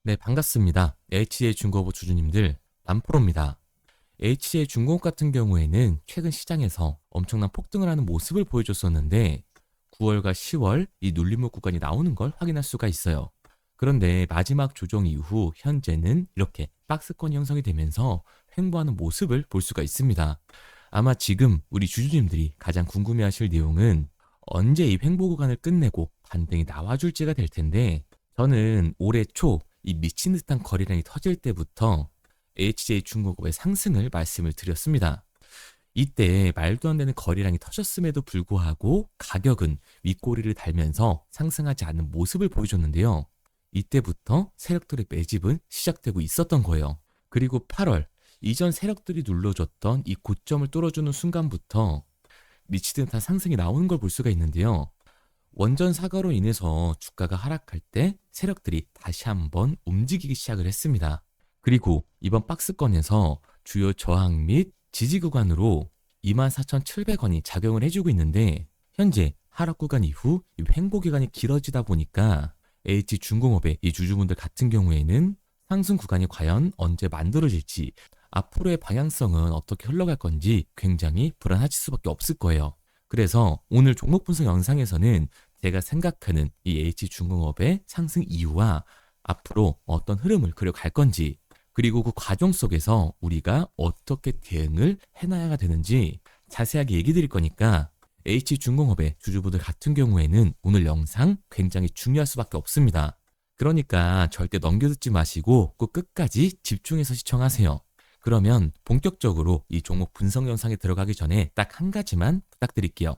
네, 반갑습니다. HJ중공업 주주님들, 남프로입니다. HJ중공업 같은 경우에는 최근 시장에서 엄청난 폭등을 하는 모습을 보여줬었는데 9월과 10월 이 눌림목 구간이 나오는 걸 확인할 수가 있어요. 그런데 마지막 조정 이후 현재는 이렇게 박스권이 형성이 되면서 횡보하는 모습을 볼 수가 있습니다. 아마 지금 우리 주주님들이 가장 궁금해하실 내용은 언제 이 횡보 구간을 끝내고 반등이 나와줄지가 될 텐데, 저는 올해 초 이 미친 듯한 거래량이 터질 때부터 HJ중공업의 상승을 말씀을 드렸습니다. 이때 말도 안 되는 거래량이 터졌음에도 불구하고 가격은 윗꼬리를 달면서 상승하지 않는 모습을 보여줬는데요. 이때부터 세력들의 매집은 시작되고 있었던 거예요. 그리고 8월, 이전 세력들이 눌러줬던 이 고점을 뚫어주는 순간부터 미치듯한 상승이 나오는 걸 볼 수가 있는데요. 원전 사고로 인해서 주가가 하락할 때 세력들이 다시 한번 움직이기 시작을 했습니다. 그리고 이번 박스권에서 주요 저항 및 지지 구간으로 24,700원이 작용을 해주고 있는데, 현재 하락 구간 이후 이 횡보 기간이 길어지다 보니까 H중공업의 이 주주분들 같은 경우에는 상승 구간이 과연 언제 만들어질지, 앞으로의 방향성은 어떻게 흘러갈 건지 굉장히 불안하실 수밖에 없을 거예요. 그래서 오늘 종목 분석 영상에서는 제가 생각하는 이 H중공업의 상승 이유와 앞으로 어떤 흐름을 그려갈 건지, 그리고 그 과정 속에서 우리가 어떻게 대응을 해나가야 되는지 자세하게 얘기 드릴 거니까 H중공업의 주주분들 같은 경우에는 오늘 영상 굉장히 중요할 수밖에 없습니다. 그러니까 절대 넘겨듣지 마시고 꼭 끝까지 집중해서 시청하세요. 그러면 본격적으로 이 종목 분석 영상에 들어가기 전에 딱 한 가지만 부탁드릴게요.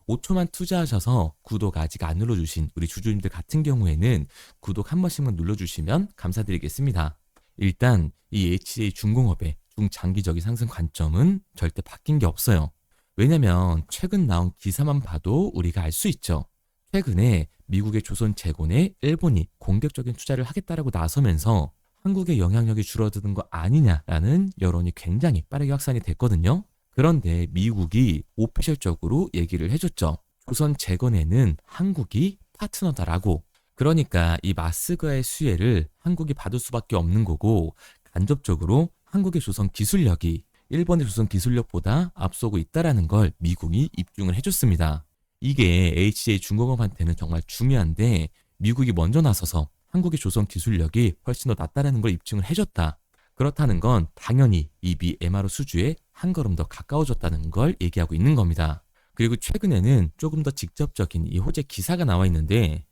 5초만 투자하셔서 구독 아직 안 눌러주신 우리 주주님들 같은 경우에는 구독 한 번씩만 눌러주시면 감사드리겠습니다. 일단 이 HJ중공업의 중장기적인 상승 관점은 절대 바뀐 게 없어요. 왜냐면 최근 나온 기사만 봐도 우리가 알 수 있죠. 최근에 미국의 조선재건에 일본이 공격적인 투자를 하겠다라고 나서면서 한국의 영향력이 줄어드는 거 아니냐라는 여론이 굉장히 빠르게 확산이 됐거든요. 그런데 미국이 오피셜적으로 얘기를 해줬죠. 조선재건에는 한국이 파트너다라고. 그러니까 이 마스크의 수혜를 한국이 받을 수밖에 없는 거고, 간접적으로 한국의 조선 기술력이 일본의 조선 기술력보다 앞서고 있다라는 걸 미국이 입증을 해줬습니다. 이게 HJ중공업한테는 정말 중요한데, 미국이 먼저 나서서 한국의 조선 기술력이 훨씬 더 낫다라는 걸 입증을 해줬다. 그렇다는 건 당연히 이 미 MRO 수주에 한 걸음 더 가까워졌다는 걸 얘기하고 있는 겁니다. 그리고 최근에는 조금 더 직접적인 이 호재 기사가 나와 있는데,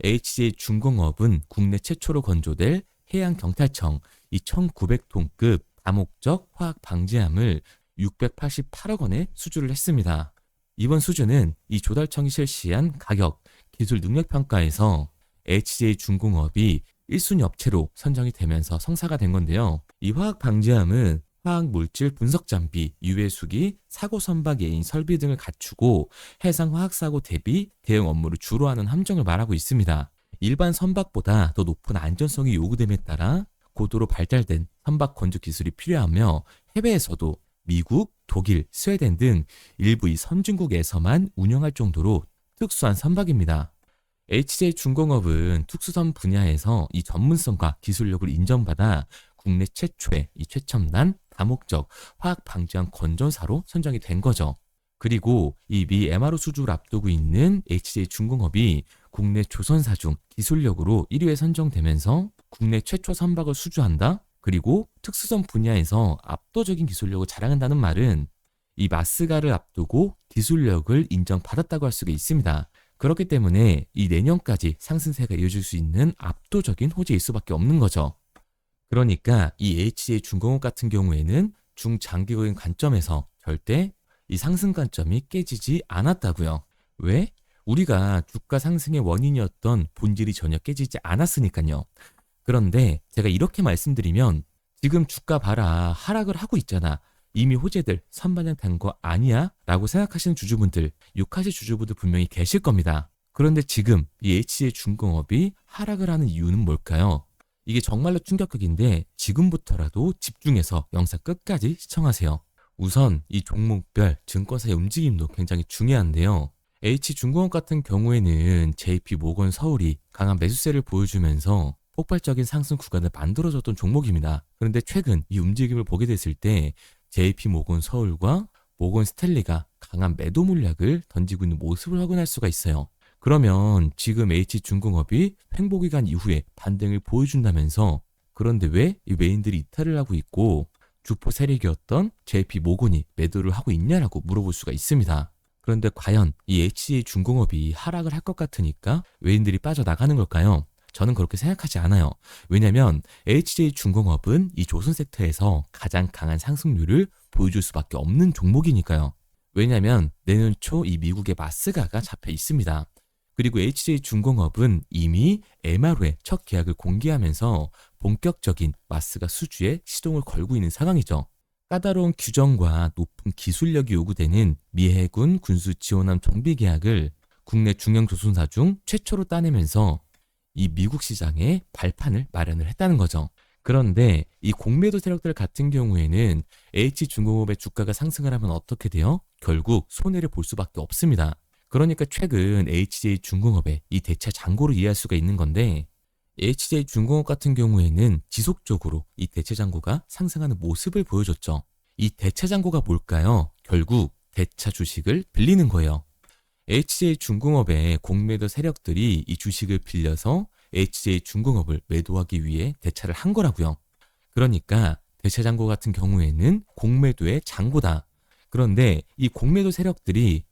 HJ중공업은 국내 최초로 건조될 해양경찰청 이 1900톤급 다목적 화학 방지함을 688억 원에 수주를 했습니다. 이번 수주는 이 조달청이 실시한 가격, 기술 능력 평가에서 HJ중공업이 1순위 업체로 선정이 되면서 성사가 된 건데요. 이 화학 방지함은 화학 물질 분석 장비, 유해수기, 사고 선박 예인 설비 등을 갖추고 해상 화학 사고 대비 대응 업무를 주로 하는 함정을 말하고 있습니다. 일반 선박보다 더 높은 안전성이 요구됨에 따라 고도로 발달된 선박 건조 기술이 필요하며, 해외에서도 미국, 독일, 스웨덴 등 일부 이 선진국에서만 운영할 정도로 특수한 선박입니다. HJ중공업은 특수선 분야에서 이 전문성과 기술력을 인정받아 국내 최초의 이 최첨단 다목적 화학 방지함 건전사로 선정이 된 거죠. 그리고 이 미 MRO 수주를 앞두고 있는 HJ중공업이 국내 조선사 중 기술력으로 1위에 선정되면서 국내 최초 선박을 수주한다? 그리고 특수선 분야에서 압도적인 기술력을 자랑한다는 말은 이 마스가를 앞두고 기술력을 인정받았다고 할 수가 있습니다. 그렇기 때문에 이 내년까지 상승세가 이어질 수 있는 압도적인 호재일 수밖에 없는 거죠. 그러니까 이 HJ중공업 같은 경우에는 중장기적인 관점에서 절대 이 상승 관점이 깨지지 않았다고요. 왜? 우리가 주가 상승의 원인이었던 본질이 전혀 깨지지 않았으니까요. 그런데 제가 이렇게 말씀드리면 지금 주가 봐라, 하락을 하고 있잖아, 이미 호재들 선반영된 거 아니야? 라고 생각하시는 주주분들, 욕하실 주주분들 분명히 계실 겁니다. 그런데 지금 이 HJ중공업이 하락을 하는 이유는 뭘까요? 이게 정말로 충격적인데 지금부터라도 집중해서 영상 끝까지 시청하세요. 우선 이 종목별 증권사의 움직임도 굉장히 중요한데요. H중공업 같은 경우에는 JP모건 서울이 강한 매수세를 보여주면서 폭발적인 상승 구간을 만들어줬던 종목입니다. 그런데 최근 이 움직임을 보게 됐을 때 JP 모건 서울과 모건 스탠리가 강한 매도 물약을 던지고 있는 모습을 확인할 수가 있어요. 그러면 지금 H중공업이 횡보기간 이후에 반등을 보여준다면서 그런데 왜 이 외인들이 이탈을 하고 있고 주포 세력이었던 JP 모건이 매도를 하고 있냐라고 물어볼 수가 있습니다. 그런데 과연 이 HJ중공업이 하락을 할 것 같으니까 외인들이 빠져나가는 걸까요? 저는 그렇게 생각하지 않아요. 왜냐면 HJ중공업은 이 조선 섹터에서 가장 강한 상승률을 보여줄 수밖에 없는 종목이니까요. 왜냐면 내년 초 이 미국의 마스가가 잡혀 있습니다. 그리고 HJ중공업은 이미 MRO의 첫 계약을 공개하면서 본격적인 마스가 수주에 시동을 걸고 있는 상황이죠. 까다로운 규정과 높은 기술력이 요구되는 미 해군 군수 지원함 정비 계약을 국내 중형 조선사 중 최초로 따내면서 이 미국 시장에 발판을 마련을 했다는 거죠. 그런데 이 공매도 세력들 같은 경우에는 H중공업의 주가가 상승을 하면 어떻게 돼요? 결국 손해를 볼 수밖에 없습니다. 그러니까 최근 HJ중공업의 이 대차 잔고를 이해할 수가 있는 건데 HJ중공업 같은 경우에는 지속적으로 이 대차 잔고가 상승하는 모습을 보여줬죠. 이 대차 잔고가 뭘까요? 결국 대차 주식을 빌리는 거예요. HJ중공업의 공매도 세력들이 이 주식을 빌려서 HJ중공업을 매도하기 위해 대차를 한 거라고요. 그러니까 대차 잔고 같은 경우에는 공매도의 잔고다. 그런데 이 공매도 세력들이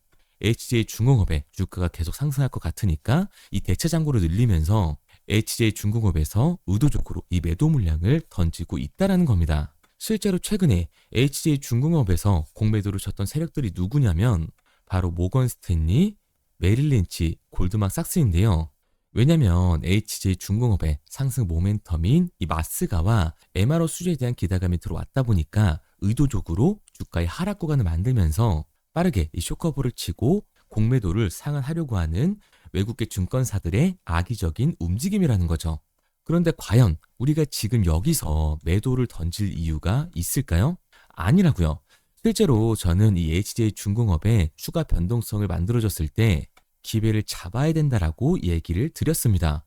HJ중공업의 주가가 계속 상승할 것 같으니까 이 대차 잔고를 늘리면서 HJ중공업에서 의도적으로 이 매도 물량을 던지고 있다라는 겁니다. 실제로 최근에 HJ중공업에서 공매도를 쳤던 세력들이 누구냐면 바로 모건 스탠리, 메릴 린치, 골드만삭스인데요. 왜냐면 HJ중공업의 상승 모멘텀인 이 마스가와 MRO 수주에 대한 기대감이 들어왔다 보니까 의도적으로 주가의 하락 구간을 만들면서 빠르게 이 쇼커브를 치고 공매도를 상환하려고 하는 외국계 증권사들의 악의적인 움직임이라는 거죠. 그런데 과연 우리가 지금 여기서 매도를 던질 이유가 있을까요? 아니라고요. 실제로 저는 이 HJ중공업의 추가 변동성을 만들어줬을 때 기회를 잡아야 된다라고 얘기를 드렸습니다.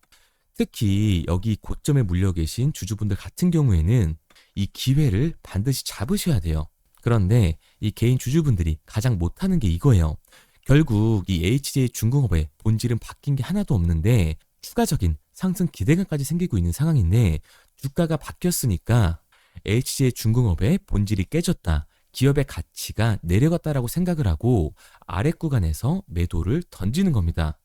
특히 여기 고점에 물려 계신 주주분들 같은 경우에는 이 기회를 반드시 잡으셔야 돼요. 그런데 이 개인 주주분들이 가장 못하는 게 이거예요. 결국 이 HJ중공업의 본질은 바뀐 게 하나도 없는데 추가적인 상승 기대감까지 생기고 있는 상황인데 주가가 바뀌었으니까 HJ중공업의 본질이 깨졌다. 기업의 가치가 내려갔다라고 생각을 하고 아래 구간에서 매도를 던지는 겁니다.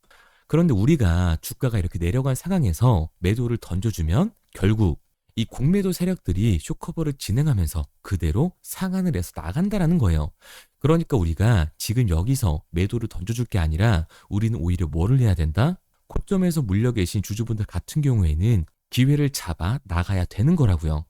그런데 우리가 주가가 이렇게 내려간 상황에서 매도를 던져주면 결국 이 공매도 세력들이 쇼커버를 진행하면서 그대로 상한을 해서 나간다라는 거예요. 그러니까 우리가 지금 여기서 매도를 던져줄 게 아니라 우리는 오히려 뭐를 해야 된다? 고점에서 물려 계신 주주분들 같은 경우에는 기회를 잡아 나가야 되는 거라고요.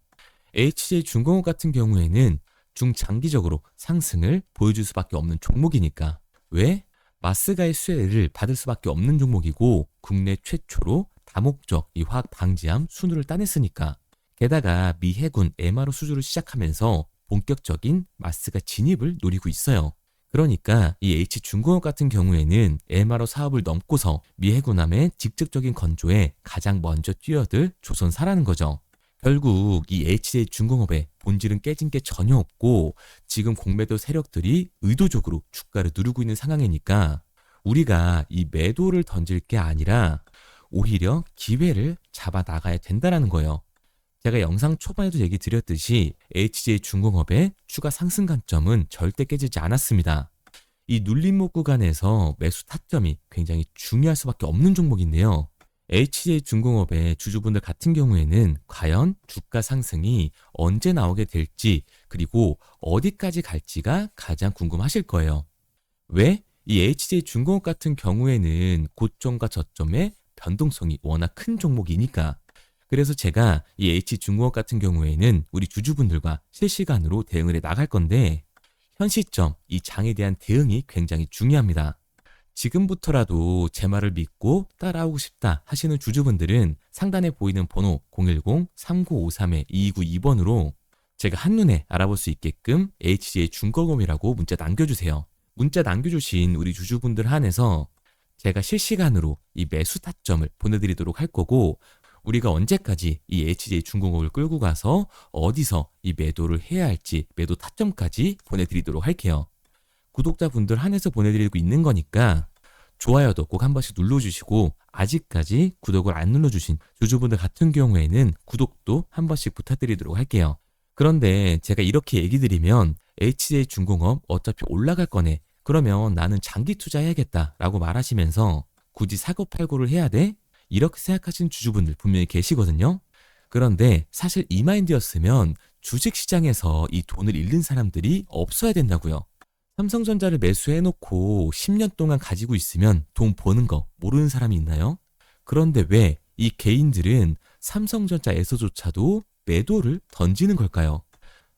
HJ중공업 같은 경우에는 중장기적으로 상승을 보여줄 수밖에 없는 종목이니까. 왜? 마스가의 수혜를 받을 수밖에 없는 종목이고 국내 최초로 다목적 이 화학 방지함 순으를 따냈으니까. 게다가 미 해군 MRO 수주를 시작하면서 본격적인 마스가 진입을 노리고 있어요. 그러니까 이 H중공업 같은 경우에는 MRO 사업을 넘고서 미 해군함의 직접적인 건조에 가장 먼저 뛰어들 조선사라는 거죠. 결국 이 HJ중공업의 본질은 깨진 게 전혀 없고 지금 공매도 세력들이 의도적으로 주가를 누르고 있는 상황이니까 우리가 이 매도를 던질 게 아니라 오히려 기회를 잡아 나가야 된다라는 거예요. 제가 영상 초반에도 얘기 드렸듯이 HJ중공업의 추가 상승 관점은 절대 깨지지 않았습니다. 이 눌림목 구간에서 매수 타점이 굉장히 중요할 수밖에 없는 종목인데요. HJ중공업의 주주분들 같은 경우에는 과연 주가 상승이 언제 나오게 될지 그리고 어디까지 갈지가 가장 궁금하실 거예요. 왜? 이 HJ중공업 같은 경우에는 고점과 저점의 변동성이 워낙 큰 종목이니까. 그래서 제가 이 H중공업 같은 경우에는 우리 주주분들과 실시간으로 대응을 해 나갈 건데 현 시점 이 장에 대한 대응이 굉장히 중요합니다. 지금부터라도 제 말을 믿고 따라오고 싶다 하시는 주주분들은 상단에 보이는 번호 010-3953-2292번으로 제가 한눈에 알아볼 수 있게끔 HJ중공업이라고 문자 남겨주세요. 문자 남겨주신 우리 주주분들 한해서 제가 실시간으로 이 매수 타점을 보내드리도록 할 거고 우리가 언제까지 이 HJ 중공업을 끌고 가서 어디서 이 매도를 해야 할지 매도 타점까지 보내드리도록 할게요. 구독자분들 한해서 보내드리고 있는 거니까 좋아요도 꼭 한 번씩 눌러주시고, 아직까지 구독을 안 눌러주신 주주분들 같은 경우에는 구독도 한 번씩 부탁드리도록 할게요. 그런데 제가 이렇게 얘기 드리면 HJ 중공업 어차피 올라갈 거네, 그러면 나는 장기 투자해야겠다라고 말하시면서 굳이 사고팔고를 해야 돼? 이렇게 생각하시는 주주분들 분명히 계시거든요. 그런데 사실 이 마인드였으면 주식시장에서 이 돈을 잃는 사람들이 없어야 된다고요. 삼성전자를 매수해놓고 10년 동안 가지고 있으면 돈 버는 거 모르는 사람이 있나요? 그런데 왜 이 개인들은 삼성전자에서조차도 매도를 던지는 걸까요?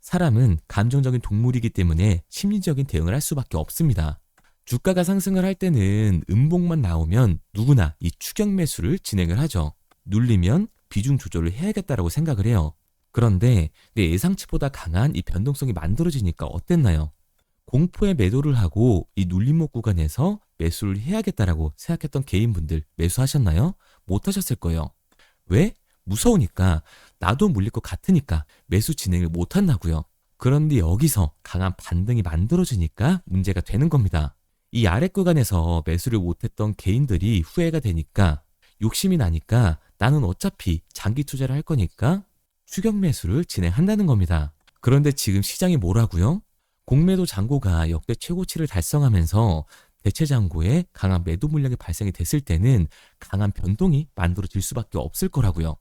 사람은 감정적인 동물이기 때문에 심리적인 대응을 할 수밖에 없습니다. 주가가 상승을 할 때는 음봉만 나오면 누구나 이 추격 매수를 진행을 하죠. 눌리면 비중 조절을 해야겠다라고 생각을 해요. 그런데 내 예상치보다 강한 이 변동성이 만들어지니까 어땠나요? 공포에 매도를 하고 이 눌림목 구간에서 매수를 해야겠다라고 생각했던 개인분들 매수하셨나요? 못하셨을 거예요. 왜? 무서우니까, 나도 물릴 것 같으니까 매수 진행을 못한다고요. 그런데 여기서 강한 반등이 만들어지니까 문제가 되는 겁니다. 이 아래 구간에서 매수를 못했던 개인들이 후회가 되니까, 욕심이 나니까 나는 어차피 장기 투자를 할 거니까 추격 매수를 진행한다는 겁니다. 그런데 지금 시장이 뭐라고요? 공매도 잔고가 역대 최고치를 달성하면서 대체 잔고에 강한 매도 물량이 발생이 됐을 때는 강한 변동이 만들어질 수밖에 없을 거라고요.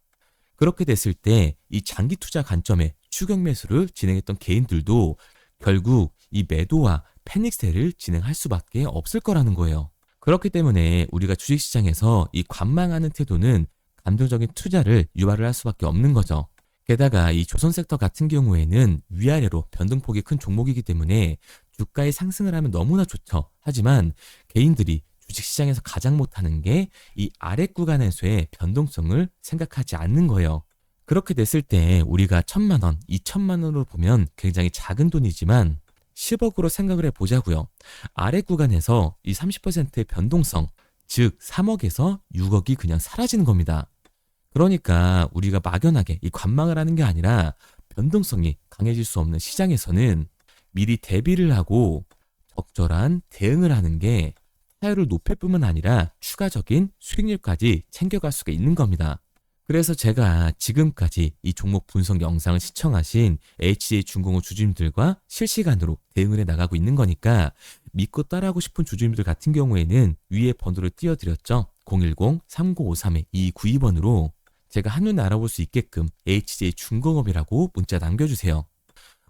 그렇게 됐을 때 이 장기 투자 관점에 추격 매수를 진행했던 개인들도 결국 이 매도와 패닉셀을 진행할 수밖에 없을 거라는 거예요. 그렇기 때문에 우리가 주식시장에서 이 관망하는 태도는 감정적인 투자를 유발을 할 수밖에 없는 거죠. 게다가 이 조선섹터 같은 경우에는 위아래로 변동폭이 큰 종목이기 때문에 주가의 상승을 하면 너무나 좋죠. 하지만 개인들이 주식시장에서 가장 못하는 게 이 아래 구간에서의 변동성을 생각하지 않는 거예요. 그렇게 됐을 때 우리가 1,000만 원, 2,000만 원으로 보면 굉장히 작은 돈이지만 10억으로 생각을 해보자고요. 아래 구간에서 이 30%의 변동성, 즉 3억에서 6억이 그냥 사라지는 겁니다. 그러니까 우리가 막연하게 이 관망을 하는 게 아니라 변동성이 강해질 수 없는 시장에서는 미리 대비를 하고 적절한 대응을 하는 게 타율을 높일 뿐만 아니라 추가적인 수익률까지 챙겨갈 수가 있는 겁니다. 그래서 제가 지금까지 이 종목 분석 영상을 시청하신 HJ 중공업 주주님들과 실시간으로 대응을 해 나가고 있는 거니까, 믿고 따라하고 싶은 주주님들 같은 경우에는 위에 번호를 띄워드렸죠. 010-3953-2292번으로 제가 한눈에 알아볼 수 있게끔 HJ 중공업이라고 문자 남겨주세요.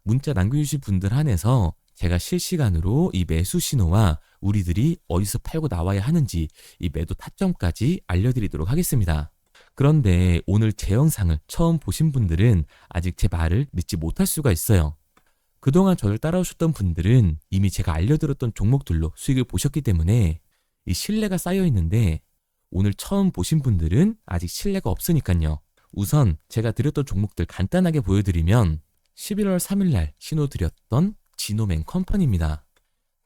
문자 남겨주신 분들 한해서 제가 실시간으로 이 매수 신호와 우리들이 어디서 팔고 나와야 하는지 이 매도 타점까지 알려드리도록 하겠습니다. 그런데 오늘 제 영상을 처음 보신 분들은 아직 제 말을 믿지 못할 수가 있어요. 그동안 저를 따라오셨던 분들은 이미 제가 알려드렸던 종목들로 수익을 보셨기 때문에 이 신뢰가 쌓여 있는데, 오늘 처음 보신 분들은 아직 신뢰가 없으니까요. 우선 제가 드렸던 종목들 간단하게 보여드리면 11월 3일날 신호 드렸던 지노맨 컴퍼니입니다.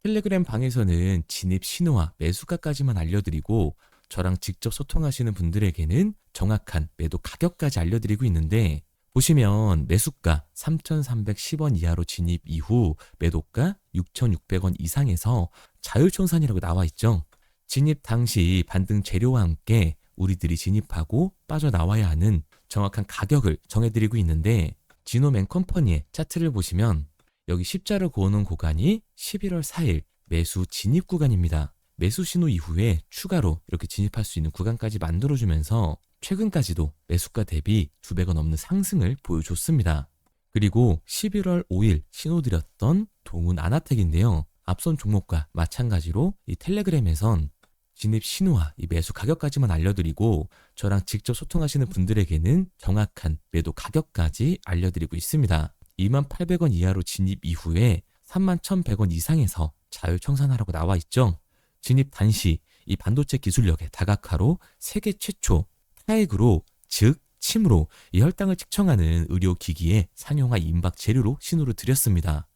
텔레그램 방에서는 진입 신호와 매수가까지만 알려드리고 저랑 직접 소통하시는 분들에게는 정확한 매도 가격까지 알려드리고 있는데, 보시면 매수가 3,310원 이하로 진입 이후 매도가 6,600원 이상에서 자율청산이라고 나와 있죠. 진입 당시 반등 재료와 함께 우리들이 진입하고 빠져나와야 하는 정확한 가격을 정해드리고 있는데, 지노맨 컴퍼니의 차트를 보시면 여기 십자를 그어놓은 구간이 11월 4일 매수 진입 구간입니다. 매수 신호 이후에 추가로 이렇게 진입할 수 있는 구간까지 만들어주면서 최근까지도 매수가 대비 2배가 넘는 상승을 보여줬습니다. 그리고 11월 5일 신호 드렸던 동훈 아나텍인데요. 앞선 종목과 마찬가지로 이 텔레그램에선 진입 신호와 이 매수 가격까지만 알려드리고 저랑 직접 소통하시는 분들에게는 정확한 매도 가격까지 알려드리고 있습니다. 28,000원 이하로 진입 이후에 31,100원 이상에서 자율청산하라고 나와 있죠. 진입 단시 이 반도체 기술력의 다각화로 세계 최초 타액으로, 즉 침으로 이 혈당을 측정하는 의료기기의 상용화 임박 재료로 신호를 드렸습니다.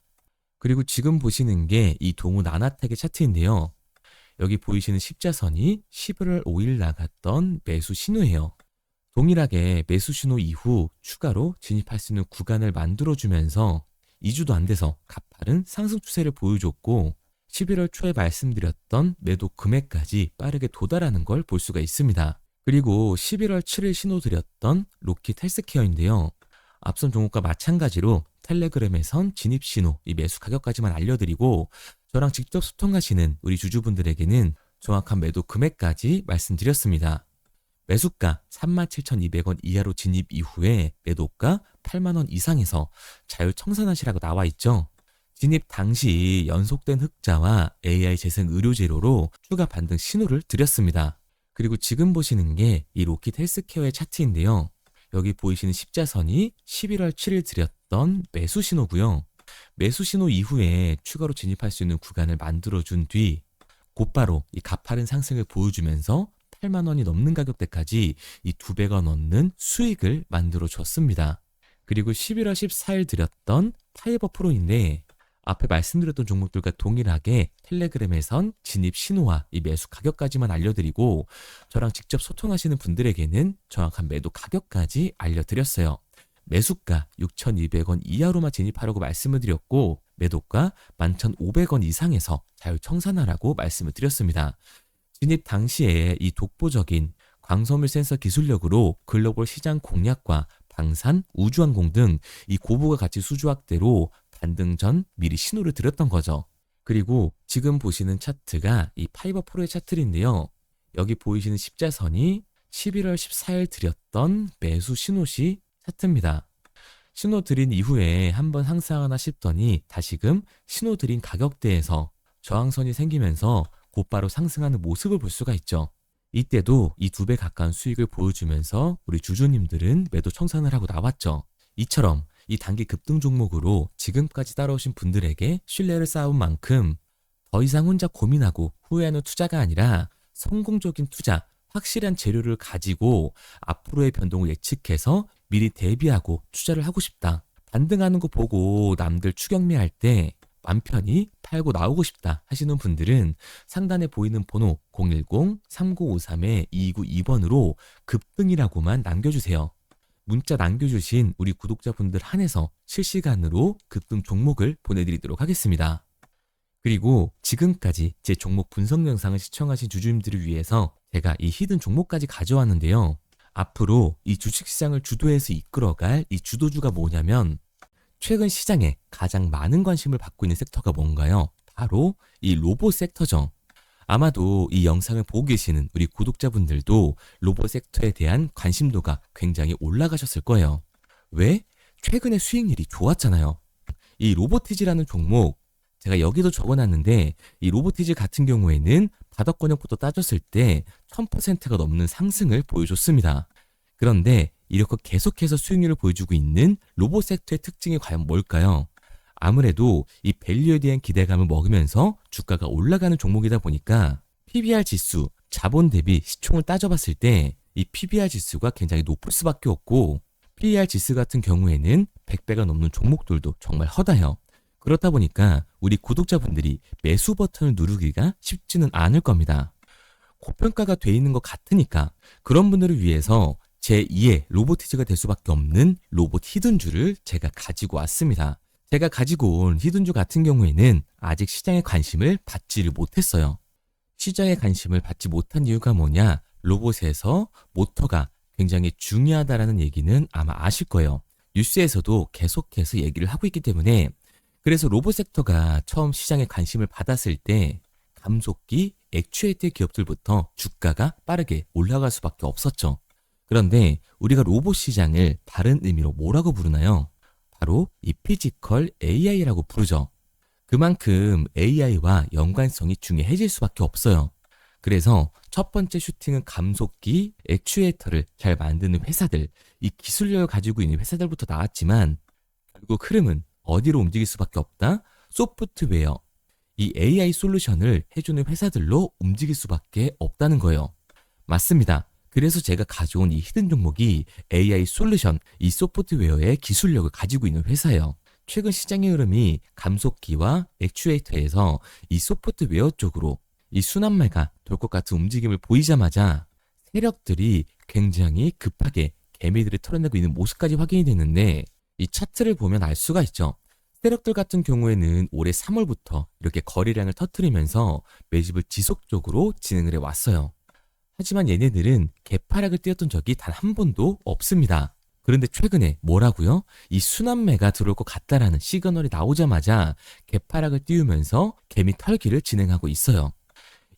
그리고 지금 보시는 게 이 동훈 아나텍의 차트인데요. 여기 보이시는 십자선이 11월 5일 나갔던 매수 신호예요. 동일하게 매수 신호 이후 추가로 진입할 수 있는 구간을 만들어주면서 2주도 안 돼서 가파른 상승 추세를 보여줬고 11월 초에 말씀드렸던 매도 금액까지 빠르게 도달하는 걸 볼 수가 있습니다. 그리고 11월 7일 신호 드렸던 로킷 헬스케어인데요. 앞선 종목과 마찬가지로 텔레그램에선 진입 신호, 이 매수 가격까지만 알려드리고 저랑 직접 소통하시는 우리 주주분들에게는 정확한 매도 금액까지 말씀드렸습니다. 매수가 37,200원 이하로 진입 이후에 매도가 8만 원 이상에서 자율 청산하시라고 나와 있죠. 진입 당시 연속된 흑자와 AI 재생 의료 재료로 추가 반등 신호를 드렸습니다. 그리고 지금 보시는 게 이 로킷 헬스케어의 차트인데요. 여기 보이시는 십자선이 11월 7일 드렸던 매수 신호고요. 매수 신호 이후에 추가로 진입할 수 있는 구간을 만들어준 뒤 곧바로 이 가파른 상승을 보여주면서 8만 원이 넘는 가격대까지 이 2배가 넘는 수익을 만들어 줬습니다. 그리고 11월 14일 드렸던 파이버 프로인데 앞에 말씀드렸던 종목들과 동일하게 텔레그램에선 진입 신호와 이 매수 가격까지만 알려드리고 저랑 직접 소통하시는 분들에게는 정확한 매도 가격까지 알려드렸어요. 매수가 6,200원 이하로만 진입하라고 말씀을 드렸고 매도가 11,500원 이상에서 자율 청산하라고 말씀을 드렸습니다. 진입 당시에 이 독보적인 광섬유 센서 기술력으로 글로벌 시장 공략과 방산, 우주항공 등 이 고부가 가치 수주 확대로 반등 전 미리 신호를 드렸던 거죠. 그리고 지금 보시는 차트가 이 파이버 프로의 차트인데요. 여기 보이시는 십자선이 11월 14일 드렸던 매수 신호시 차트입니다. 신호 드린 이후에 한번 상승하나 싶더니 다시금 신호 드린 가격대에서 저항선이 생기면서 곧바로 상승하는 모습을 볼 수가 있죠. 이때도 이 2배 가까운 수익을 보여주면서 우리 주주님들은 매도 청산을 하고 나왔죠. 이처럼 이 단기 급등 종목으로 지금까지 따라오신 분들에게 신뢰를 쌓은 만큼 더 이상 혼자 고민하고 후회하는 투자가 아니라 성공적인 투자, 확실한 재료를 가지고 앞으로의 변동을 예측해서 미리 대비하고 투자를 하고 싶다. 반등하는 거 보고 남들 추격매할 때 맘 편히 팔고 나오고 싶다 하시는 분들은 상단에 보이는 번호 010-3953-2292번으로 급등이라고만 남겨주세요. 문자 남겨주신 우리 구독자분들 한해서 실시간으로 급등 종목을 보내드리도록 하겠습니다. 그리고 지금까지 제 종목 분석 영상을 시청하신 주주님들을 위해서 제가 이 히든 종목까지 가져왔는데요. 앞으로 이 주식시장을 주도해서 이끌어갈 이 주도주가 뭐냐면 최근 시장에 가장 많은 관심을 받고 있는 섹터가 뭔가요? 바로 이 로봇 섹터죠. 아마도 이 영상을 보고 계시는 우리 구독자분들도 로봇 섹터에 대한 관심도가 굉장히 올라가셨을 거예요. 왜? 최근에 수익률이 좋았잖아요. 이 로보티즈라는 종목, 제가 여기도 적어놨는데 이 로보티즈 같은 경우에는 바닥권역부터 따졌을 때 1000%가 넘는 상승을 보여줬습니다. 그런데 이렇게 계속해서 수익률을 보여주고 있는 로봇 섹터의 특징이 과연 뭘까요? 아무래도 이 밸류에 대한 기대감을 먹으면서 주가가 올라가는 종목이다 보니까 PBR 지수, 자본 대비 시총을 따져봤을 때 이 PBR 지수가 굉장히 높을 수밖에 없고 PER 지수 같은 경우에는 100배가 넘는 종목들도 정말 허다해요. 그렇다 보니까 우리 구독자분들이 매수 버튼을 누르기가 쉽지는 않을 겁니다. 고평가가 돼 있는 것 같으니까 그런 분들을 위해서 제2의 로보티즈가 될 수밖에 없는 로봇 히든주를 제가 가지고 왔습니다. 제가 가지고 온 히든주 같은 경우에는 아직 시장의 관심을 받지를 못했어요. 시장의 관심을 받지 못한 이유가 뭐냐? 로봇에서 모터가 굉장히 중요하다라는 얘기는 아마 아실 거예요. 뉴스에서도 계속해서 얘기를 하고 있기 때문에 그래서 로봇 섹터가 처음 시장에 관심을 받았을 때 감속기, 액추에이터 기업들부터 주가가 빠르게 올라갈 수밖에 없었죠. 그런데 우리가 로봇 시장을 다른 의미로 뭐라고 부르나요? 바로 이 피지컬 AI라고 부르죠. 그만큼 AI와 연관성이 중요해질 수밖에 없어요. 그래서 첫 번째 슈팅은 감속기, 액추에이터를 잘 만드는 회사들, 이 기술력을 가지고 있는 회사들부터 나왔지만 결국 흐름은 어디로 움직일 수밖에 없다? 소프트웨어, 이 AI 솔루션을 해주는 회사들로 움직일 수밖에 없다는 거예요. 맞습니다. 그래서 제가 가져온 이 히든 종목이 AI 솔루션, 이 소프트웨어의 기술력을 가지고 있는 회사예요. 최근 시장의 흐름이 감속기와 액추에이터에서 이 소프트웨어 쪽으로 이 순환매가 돌 것 같은 움직임을 보이자마자 세력들이 굉장히 급하게 개미들을 털어내고 있는 모습까지 확인이 됐는데 이 차트를 보면 알 수가 있죠. 세력들 같은 경우에는 올해 3월부터 이렇게 거래량을 터뜨리면서 매집을 지속적으로 진행을 해왔어요. 하지만 얘네들은 개파락을 띄웠던 적이 단 한 번도 없습니다. 그런데 최근에 뭐라고요? 이 순환매가 들어올 것 같다라는 시그널이 나오자마자 개파락을 띄우면서 개미 털기를 진행하고 있어요.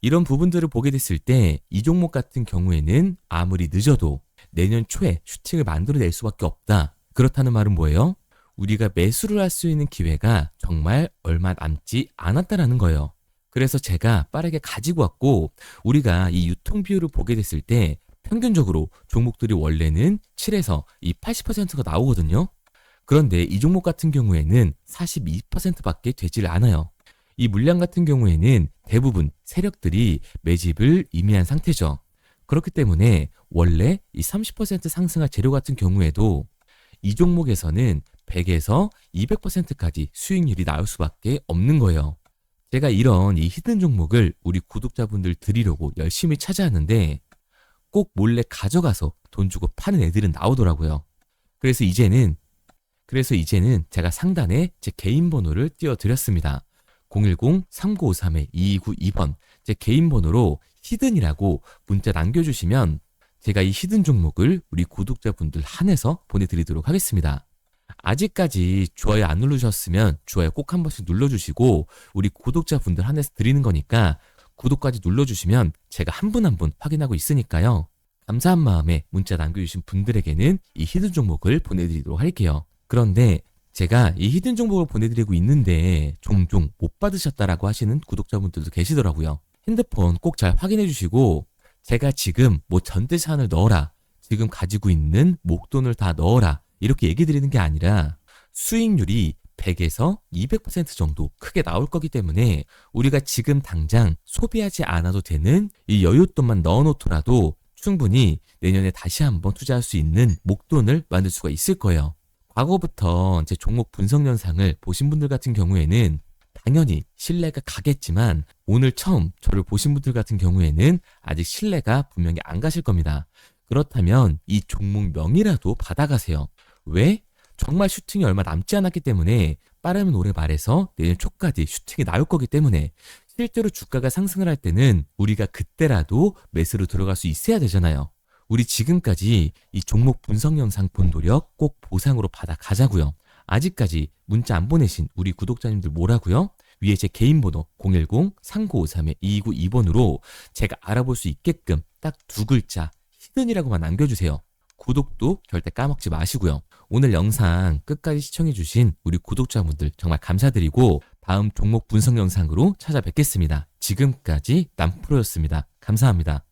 이런 부분들을 보게 됐을 때 이 종목 같은 경우에는 아무리 늦어도 내년 초에 슈팅을 만들어낼 수밖에 없다. 그렇다는 말은 뭐예요? 우리가 매수를 할 수 있는 기회가 정말 얼마 남지 않았다라는 거예요. 그래서 제가 빠르게 가지고 왔고 우리가 이 유통 비율을 보게 됐을 때 평균적으로 종목들이 원래는 7에서 이 80%가 나오거든요. 그런데 이 종목 같은 경우에는 42%밖에 되질 않아요. 이 물량 같은 경우에는 대부분 세력들이 매집을 이미한 상태죠. 그렇기 때문에 원래 이 30% 상승할 재료 같은 경우에도 이 종목에서는 100에서 200%까지 수익률이 나올 수밖에 없는 거예요. 제가 이런 이 히든 종목을 우리 구독자분들 드리려고 열심히 찾아왔는데 꼭 몰래 가져가서 돈 주고 파는 애들은 나오더라고요. 그래서 이제는 제가 상단에 제 개인 번호를 띄워드렸습니다. 010-3953-2292번 제 개인 번호로 히든이라고 문자 남겨주시면 제가 이 히든 종목을 우리 구독자분들 한해서 보내드리도록 하겠습니다. 아직까지 좋아요 안 누르셨으면 좋아요 꼭 한 번씩 눌러주시고 우리 구독자분들 한해서 드리는 거니까 구독까지 눌러주시면 제가 한 분 한 분 확인하고 있으니까요. 감사한 마음에 문자 남겨주신 분들에게는 이 히든 종목을 보내드리도록 할게요. 그런데 제가 이 히든 종목을 보내드리고 있는데 종종 못 받으셨다라고 하시는 구독자분들도 계시더라고요. 핸드폰 꼭 잘 확인해 주시고 제가 지금 뭐 전재산을 넣어라, 지금 가지고 있는 목돈을 다 넣어라 이렇게 얘기 드리는 게 아니라 수익률이 100에서 200% 정도 크게 나올 거기 때문에 우리가 지금 당장 소비하지 않아도 되는 이 여윳돈만 넣어놓더라도 충분히 내년에 다시 한번 투자할 수 있는 목돈을 만들 수가 있을 거예요. 과거부터 제 종목 분석 영상을 보신 분들 같은 경우에는 당연히 신뢰가 가겠지만 오늘 처음 저를 보신 분들 같은 경우에는 아직 신뢰가 분명히 안 가실 겁니다. 그렇다면 이 종목명이라도 받아가세요. 왜? 정말 슈팅이 얼마 남지 않았기 때문에 빠르면 올해 말에서 내년 초까지 슈팅이 나올 거기 때문에 실제로 주가가 상승을 할 때는 우리가 그때라도 매수로 들어갈 수 있어야 되잖아요. 우리 지금까지 이 종목 분석 영상 본 노력 꼭 보상으로 받아 가자고요. 아직까지 문자 안 보내신 우리 구독자님들 뭐라고요? 위에 제 개인 번호 010-3953-2292번으로 제가 알아볼 수 있게끔 딱 두 글자 히든이라고만 남겨주세요. 구독도 절대 까먹지 마시고요. 오늘 영상 끝까지 시청해주신 우리 구독자분들 정말 감사드리고 다음 종목 분석 영상으로 찾아뵙겠습니다. 지금까지 남프로였습니다. 감사합니다.